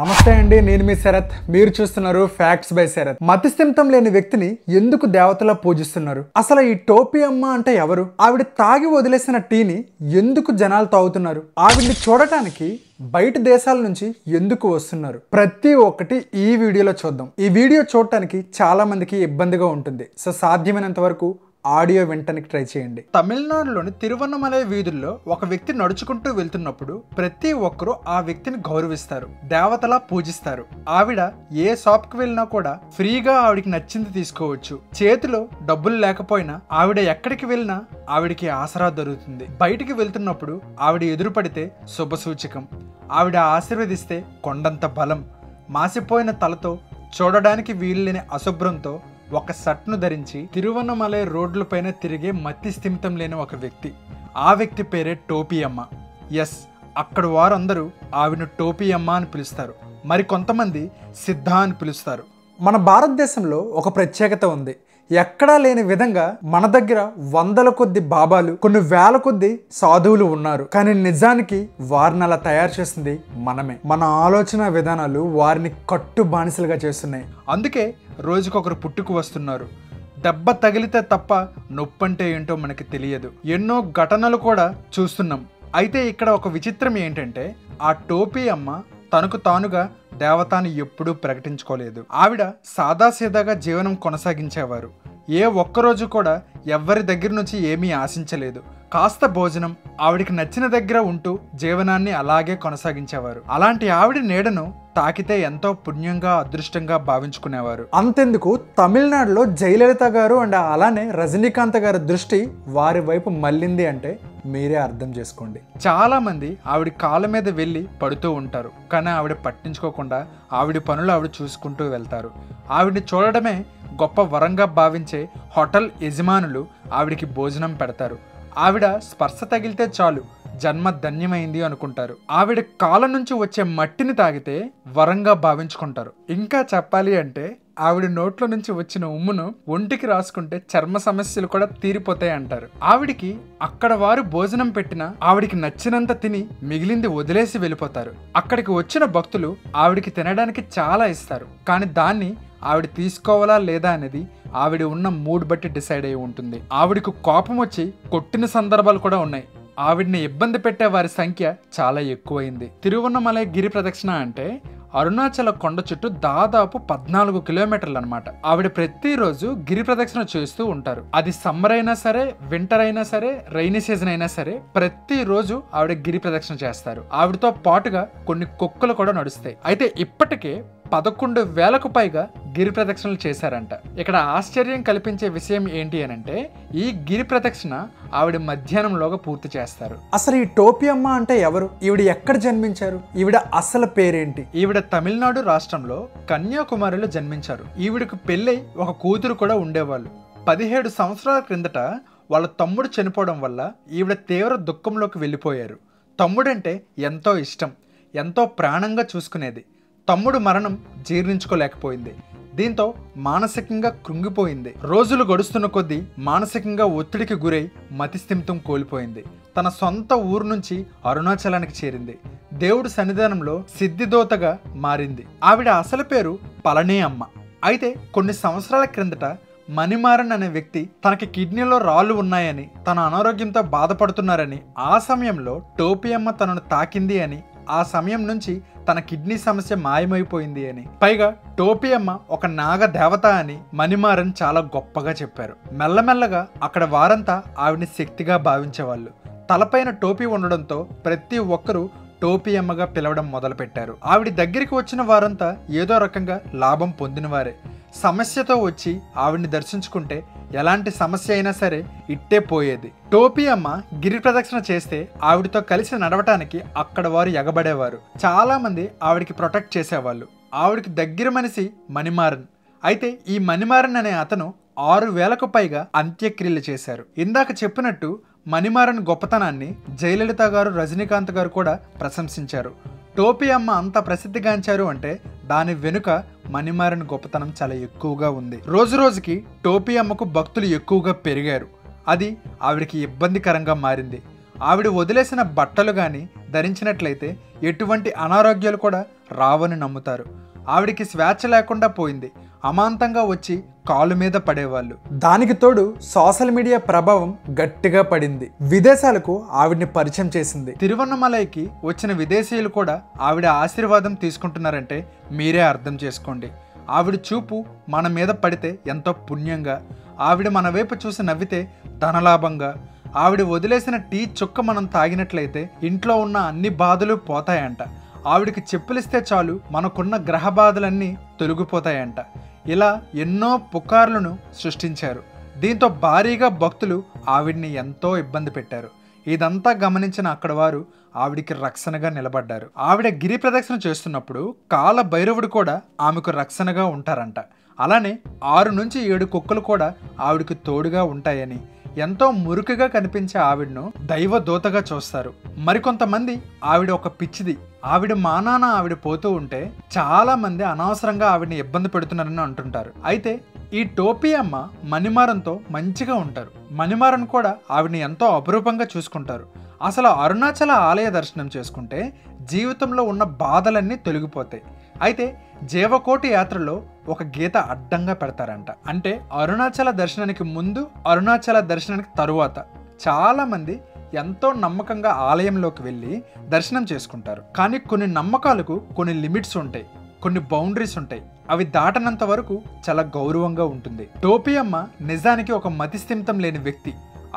నమస్తే అండి, నేను మీ శరత్. మీరు చూస్తున్నారు ఫ్యాక్ట్స్ బై శరత్. మతిస్థిమితం లేని వ్యక్తిని ఎందుకు దేవతలా పూజిస్తున్నారు? అసలు ఈ టోపీ అమ్మ అంటే ఎవరు? ఆవిడ తాగి వదిలేసిన టీని ఎందుకు జనాలు తాగుతున్నారు? ఆవిడ్ని చూడటానికి బయట దేశాల నుంచి ఎందుకు వస్తున్నారు? ప్రతి ఒక్కటి ఈ వీడియోలో చూద్దాం. ఈ వీడియో చూడటానికి చాలా మందికి ఇబ్బందిగా ఉంటుంది, సో సాధ్యమైనంత వరకు ఆడియో వినటానికి ట్రై చేయండి. తమిళనాడులోని తిరువన్నమలై వీధుల్లో ఒక వ్యక్తి నడుచుకుంటూ వెళ్తున్నప్పుడు ప్రతి ఒక్కరూ ఆ వ్యక్తిని గౌరవిస్తారు, దేవతలా పూజిస్తారు. ఆవిడ ఏ షాప్ కి వెళ్ళినా కూడా ఫ్రీగా ఆవిడికి నచ్చింది తీసుకోవచ్చు. చేతిలో డబ్బులు లేకపోయినా ఆవిడ ఎక్కడికి వెళ్ళినా ఆవిడికి ఆసరా దొరుకుతుంది. బయటికి వెళ్తున్నప్పుడు ఆవిడ ఎదురుపడితే శుభసూచకం. ఆవిడ ఆశీర్వదిస్తే కొండంత బలం. మాసిపోయిన తలతో, చూడడానికి వీల్లేని అశుభ్రంతో ఒక షర్ట్ను ధరించి తిరువన్నమలై రోడ్లపైన తిరిగే మతి స్థిమితం లేని ఒక వ్యక్తి. ఆ వ్యక్తి పేరే టోపీ అమ్మ. ఎస్, అక్కడ వారందరూ ఆవిడను టోపీ అమ్మ అని పిలుస్తారు. మరి కొంతమంది సిద్ధ అని పిలుస్తారు. మన భారతదేశంలో ఒక ప్రత్యేకత ఉంది. ఎక్కడా లేని విధంగా మన దగ్గర వందల కొద్ది బాబాలు, కొన్ని వేల కొద్ది సాధువులు ఉన్నారు. కానీ నిజానికి వారిని అలా తయారు చేసింది మనమే. మన ఆలోచన విధానాలు వారిని కట్టు బానిసలుగా చేస్తున్నాయి. అందుకే రోజుకొకరు పుట్టుకు వస్తున్నారు. దెబ్బ తగిలితే తప్ప నొప్పంటే ఏంటో మనకి తెలియదు. ఎన్నో ఘటనలు కూడా చూస్తున్నాం. అయితే ఇక్కడ ఒక విచిత్రం ఏంటంటే, ఆ టోపీ అమ్మ తనకు తానుగా దేవతాన్ని ఎప్పుడూ ప్రకటించుకోలేదు. ఆవిడ సాదాసీదాగా జీవనం కొనసాగించేవారు. ఏ ఒక్కరోజు కూడా ఎవ్వరి దగ్గర నుంచి ఏమీ ఆశించలేదు. కాస్త భోజనం, ఆవిడికి నచ్చిన దగ్గర ఉంటూ జీవనాన్ని అలాగే కొనసాగించేవారు. అలాంటి ఆవిడ నీడను తాకితే ఎంతో పుణ్యంగా, అదృష్టంగా భావించుకునేవారు. అంతెందుకు, తమిళనాడులో జయలలిత గారు అండ్ అలానే రజనీకాంత్ గారి దృష్టి వారి వైపు మళ్ళింది అంటే మీరే అర్థం చేసుకోండి. చాలా మంది ఆవిడ కాళ్ళ మీద వెళ్ళి పడుతూ ఉంటారు, కానీ ఆవిడ పట్టించుకోకుండా ఆవిడ పనులు ఆవిడ చూసుకుంటూ వెళ్తారు. ఆవిడని చూడడమే గొప్ప వరంగా భావించే హోటల్ యజమానులు ఆవిడికి భోజనం పెడతారు. ఆవిడ స్పర్శ తగిలితే చాలు జన్మ ధన్యమైంది అనుకుంటారు. ఆవిడ కాళ్ళ నుంచి వచ్చే మట్టిని తాగితే వరంగా భావించుకుంటారు. ఇంకా చెప్పాలి అంటే ఆవిడ నోట్ల నుంచి వచ్చిన ఉమ్మును ఒంటికి రాసుకుంటే చర్మ సమస్యలు కూడా తీరిపోతాయి అంటారు. ఆవిడికి అక్కడ వారు భోజనం పెట్టినా ఆవిడికి నచ్చినంత తిని మిగిలింది వదిలేసి వెళ్ళిపోతారు. అక్కడికి వచ్చిన భక్తులు ఆవిడికి తినడానికి చాలా ఇస్తారు, కానీ దాన్ని ఆవిడ తీసుకోవాలా లేదా అనేది ఆవిడ ఉన్న మూడ్ బట్టి డిసైడ్ అయి ఉంటుంది. ఆవిడకు కోపం వచ్చి కొట్టిన సందర్భాలు కూడా ఉన్నాయి. ఆవిడ్ని ఇబ్బంది పెట్టే వారి సంఖ్య చాలా ఎక్కువైంది. తిరువన్నమలై గిరి ప్రదక్షిణ అంటే అరుణాచల కొండ చుట్టూ దాదాపు 14 కిలోమీటర్లు అనమాట. ఆవిడ ప్రతిరోజు గిరి ప్రదక్షిణ చేస్తూ ఉంటారు. అది సమ్మర్ అయినా సరే, వింటర్ అయినా సరే, రైనీ సీజన్ అయినా సరే, ప్రతిరోజు ఆవిడ గిరి ప్రదక్షిణ చేస్తారు. ఆవిడతో పాటుగా కొన్ని కుక్కలు కూడా నడుస్తాయి. అయితే ఇప్పటికే 11,000కు పైగా గిరి ప్రదక్షిణలు చేశారంట. ఇక్కడ ఆశ్చర్యం కల్పించే విషయం ఏంటి అని అంటే, ఈ గిరి ప్రదక్షిణ ఆవిడ మధ్యాహ్నంలోగా పూర్తి చేస్తారు. అసలు ఈ టోపీ అమ్మ అంటే ఎవరు? ఈవిడ ఎక్కడ జన్మించారు? ఈవిడ అసలు పేరేంటి? ఈవిడ తమిళనాడు రాష్ట్రంలో కన్యాకుమారిలో జన్మించారు. ఈవిడకు పెళ్ళై ఒక కూతురు కూడా ఉండేవాళ్ళు. 17 సంవత్సరాల క్రిందట వాళ్ళ తమ్ముడు చనిపోవడం వల్ల ఈవిడ తీవ్ర దుఃఖంలోకి వెళ్ళిపోయారు. తమ్ముడంటే ఎంతో ఇష్టం, ఎంతో ప్రాణంగా చూసుకునేది. తమ్ముడు మరణం జీర్ణించుకోలేకపోయింది. దీంతో మానసికంగా కృంగిపోయింది. రోజులు గడుస్తున్న కొద్దీ మానసికంగా ఒత్తిడికి గురై మతిస్థిమితం కోల్పోయింది. తన సొంత ఊరు నుంచి అరుణాచలానికి చేరింది. దేవుడి సన్నిధానంలో సిద్ధిదోతగా మారింది. ఆవిడ అసలు పేరు పళని అమ్మ. అయితే కొన్ని సంవత్సరాల క్రిందట మణిమారన్ అనే వ్యక్తి తనకి కిడ్నీలో రాళ్ళు ఉన్నాయని, తన అనారోగ్యంతో బాధపడుతున్నారని, ఆ సమయంలో టోపీ అమ్మ తనను తాకింది అని, ఆ సమయం నుంచి తన కిడ్నీ సమస్య మాయమైపోయింది అని, పైగా టోపీ అమ్మ ఒక నాగ దేవత అని మణిమారన్ చాలా గొప్పగా చెప్పారు. మెల్లమెల్లగా అక్కడ వారంతా ఆవిడని శక్తిగా భావించేవాళ్ళు. తలపైన టోపీ ఉండడంతో ప్రతి ఒక్కరూ టోపీ అమ్మగా పిలవడం మొదలుపెట్టారు. ఆవిడ దగ్గరికి వచ్చిన వారంతా ఏదో రకంగా లాభం పొందినవారే. సమస్యతో వచ్చి ఆవిడ్ని దర్శించుకుంటే ఎలాంటి సమస్య అయినా సరే ఇట్టే పోయేది. టోపీ అమ్మ గిరి ప్రదక్షిణ చేస్తే ఆవిడతో కలిసి నడవటానికి అక్కడ వారు ఎగబడేవారు. చాలా మంది ఆవిడికి ప్రొటెక్ట్ చేసేవాళ్ళు. ఆవిడికి దగ్గర మనిషి మణిమారన్. అయితే ఈ మణిమారన్ అనే అతను 6,000కు పైగా అంత్యక్రియలు చేశారు. ఇందాక చెప్పినట్టు మణిమారన్ గొప్పతనాన్ని జయలలిత గారు, రజనీకాంత్ గారు కూడా ప్రశంసించారు. టోపీ అమ్మ అంత ప్రసిద్ధిగాంచారు అంటే దాని వెనుక మణిమారన్ గొప్పతనం చాలా ఎక్కువగా ఉంది. రోజు రోజుకి టోపీ అమ్మకు భక్తులు ఎక్కువగా పెరిగారు. అది ఆవిడికి ఇబ్బందికరంగా మారింది. ఆవిడ వదిలేసిన బట్టలు కానీ ధరించినట్లయితే ఎటువంటి అనారోగ్యాలు కూడా రావని నమ్ముతారు. ఆవిడికి స్వేచ్ఛ లేకుండా పోయింది. అమాంతంగా వచ్చి కాలు మీద పడేవాళ్ళు. దానికి తోడు సోషల్ మీడియా ప్రభావం గట్టిగా పడింది. విదేశాలకు ఆవిడ్ని పరిచయం చేసింది. తిరువన్నమలైకి వచ్చిన విదేశీయులు కూడా ఆవిడ ఆశీర్వాదం తీసుకుంటున్నారంటే మీరే అర్థం చేసుకోండి. ఆవిడ చూపు మన మీద పడితే ఎంతో పుణ్యంగా, ఆవిడ మన వైపు చూసి నవ్వితే ధనలాభంగా, ఆవిడ వదిలేసిన టీ చుక్క మనం తాగినట్లయితే ఇంట్లో ఉన్న అన్ని బాధలు పోతాయంట. ఆవిడికి చెప్పులిస్తే చాలు మనకున్న గ్రహ బాధలన్నీ తొలగిపోతాయంట. ఇలా ఎన్నో పుకార్లను సృష్టించారు. దీంతో భారీగా భక్తులు ఆవిడ్ని ఎంతో ఇబ్బంది పెట్టారు. ఇదంతా గమనించిన అక్కడ వారు ఆవిడికి రక్షణగా నిలబడ్డారు. ఆవిడ గిరి ప్రదక్షిణ చేస్తున్నప్పుడు కాల భైరవుడు కూడా ఆమెకు రక్షణగా ఉంటారంట. అలానే 6 నుంచి 7 కుక్కలు కూడా ఆవిడకి తోడుగా ఉంటాయని, ఎంతో మురుకుగా కనిపించే ఆవిడను దైవ దూతగా చూస్తారు. మరికొంతమంది ఆవిడ ఒక పిచ్చిది, ఆవిడ మానాన ఆవిడ పోతూ ఉంటే చాలా మంది అనవసరంగా ఆవిడని ఇబ్బంది పెడుతున్నారని అంటుంటారు. అయితే ఈ టోపీ అమ్మ మణిమారంతో మంచిగా ఉంటారు. మణిమారన్ కూడా ఆవిడని ఎంతో అపురూపంగా చూసుకుంటారు. అసలు అరుణాచల ఆలయ దర్శనం చేసుకుంటే జీవితంలో ఉన్న బాధలన్నీ తొలగిపోతాయి. అయితే జీవకోటి యాత్రలో ఒక గీత అడ్డంగా పెడతారంట. అంటే అరుణాచల దర్శనానికి ముందు, అరుణాచల దర్శనానికి తరువాత చాలా మంది ఎంతో నమ్మకంగా ఆలయంలోకి వెళ్ళి దర్శనం చేసుకుంటారు. కానీ కొన్ని నమ్మకాలకు కొన్ని లిమిట్స్ ఉంటాయి, కొన్ని బౌండరీస్ ఉంటాయి. అవి దాటనంత వరకు చాలా గౌరవంగా ఉంటుంది. టోపీ అమ్మ నిజానికి ఒక మతిస్థిమితం లేని వ్యక్తి.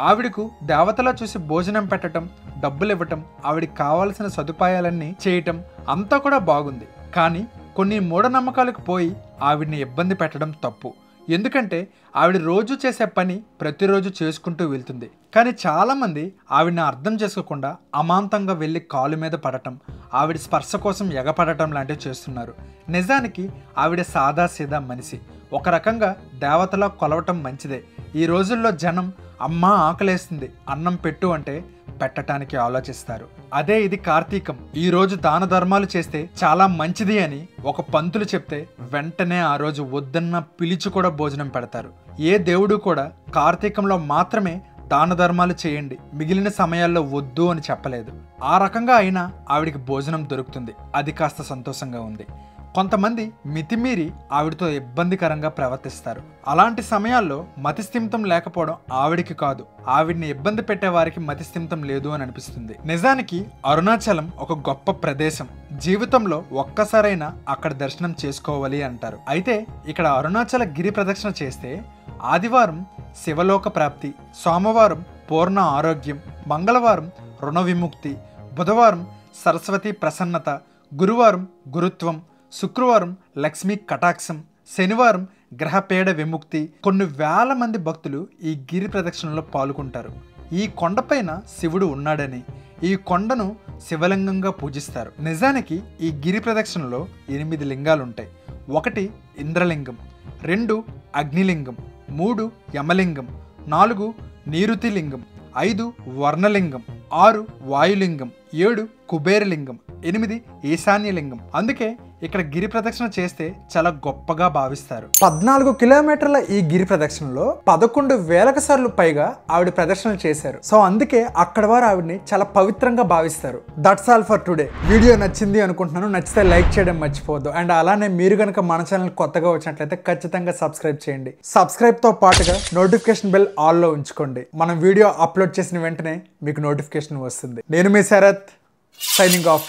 ఆవిడకు దేవతలా చూసి భోజనం పెట్టడం, డబ్బులు ఇవ్వటం, ఆవిడికి కావాల్సిన సదుపాయాలన్నీ చేయటం అంతా కూడా బాగుంది. కానీ కొన్ని మూఢనమ్మకాలకు పోయి ఆవిడ్ని ఇబ్బంది పెట్టడం తప్పు. ఎందుకంటే ఆవిడ రోజు చేసే పని ప్రతిరోజు చేసుకుంటూ వెళ్తుంది. కానీ చాలామంది ఆవిడని అర్థం చేసుకోకుండా అమాంతంగా వెళ్ళి కాలు మీద పడటం, ఆవిడ స్పర్శ కోసం ఎగపడటం లాంటివి చేస్తున్నారు. నిజానికి ఆవిడ సాదాసీదా మనిషి. ఒక రకంగా దేవతలా కొలవటం మంచిదే. ఈ రోజుల్లో జనం అమ్మ ఆకలేస్తుంది అన్నం పెట్టు అంటే పెట్టడానికి ఆలోచిస్తారు. అదే ఇది కార్తీకం, ఈ రోజు దాన ధర్మాలు చేస్తే చాలా మంచిది అని ఒక పంతులు చెప్తే వెంటనే ఆ రోజు వద్దన్న పిలిచి కూడా భోజనం పెడతారు. ఏ దేవుడు కూడా కార్తీకంలో మాత్రమే దాన ధర్మాలు చేయండి, మిగిలిన సమయాల్లో వద్దు అని చెప్పలేదు. ఆ రకంగా అయినా ఆవిడికి భోజనం దొరుకుతుంది. అది కాస్త సంతోషంగా ఉంది. కొంతమంది మితిమీరి ఆవిడతో ఇబ్బందికరంగా ప్రవర్తిస్తారు. అలాంటి సమయాల్లో మతిస్థిమితం లేకపోవడం ఆవిడికి కాదు, ఆవిడ్ని ఇబ్బంది పెట్టే వారికి మతిస్థిమితం లేదు అని అనిపిస్తుంది. నిజానికి అరుణాచలం ఒక గొప్ప ప్రదేశం. జీవితంలో ఒక్కసారైనా అక్కడ దర్శనం చేసుకోవాలి అంటారు. అయితే ఇక్కడ అరుణాచల గిరి ప్రదక్షిణ చేస్తే ఆదివారం శివలోక ప్రాప్తి, సోమవారం పూర్ణ ఆరోగ్యం, మంగళవారం రుణ విముక్తి, బుధవారం సరస్వతి ప్రసన్నత, గురువారం గురుత్వం, శుక్రవారం లక్ష్మీ కటాక్షం, శనివారం గ్రహపేడ విముక్తి. కొన్ని వేల మంది భక్తులు ఈ గిరి ప్రదక్షిణలో పాల్గొంటారు. ఈ కొండపైన శివుడు ఉన్నాడని, ఈ కొండను శివలింగంగా పూజిస్తారు. నిజానికి ఈ గిరి ప్రదక్షిణలో 8 లింగాలుంటాయి. 1 ఇంద్రలింగం, 2 అగ్నిలింగం, 3 యమలింగం, 4 నీరుతి లింగం, 5 వర్ణలింగం, 6 వాయులింగం, 7 కుబేరలింగం, 8 ఈశాన్యలింగం. అందుకే ఇక్కడ గిరి ప్రదక్షిణ చేస్తే చాలా గొప్పగా భావిస్తారు. 14 కిలోమీటర్ల ఈ గిరి ప్రదక్షిణలో 11,000 సార్లు పైగా ఆవిడ ప్రదక్షిణలు చేశారు. సో అందుకే అక్కడ వారు ఆవిడని చాలా పవిత్రంగా భావిస్తారు. That's all for today. Video నచ్చింది అనుకుంటున్నాను. నచ్చితే లైక్ చేయడం మర్చిపోవద్దు. అండ్ అలానే మీరు కనుక మన ఛానల్ కొత్తగా వచ్చినట్లయితే ఖచ్చితంగా సబ్స్క్రైబ్ చేయండి. సబ్స్క్రైబ్ తో పాటుగా నోటిఫికేషన్ బెల్ ఆల్ లో ఉంచుకోండి. మనం వీడియో అప్లోడ్ చేసిన వెంటనే మీకు నోటిఫికేషన్ వస్తుంది. నేను మీ శరత్, సైనింగ్ ఆఫ్.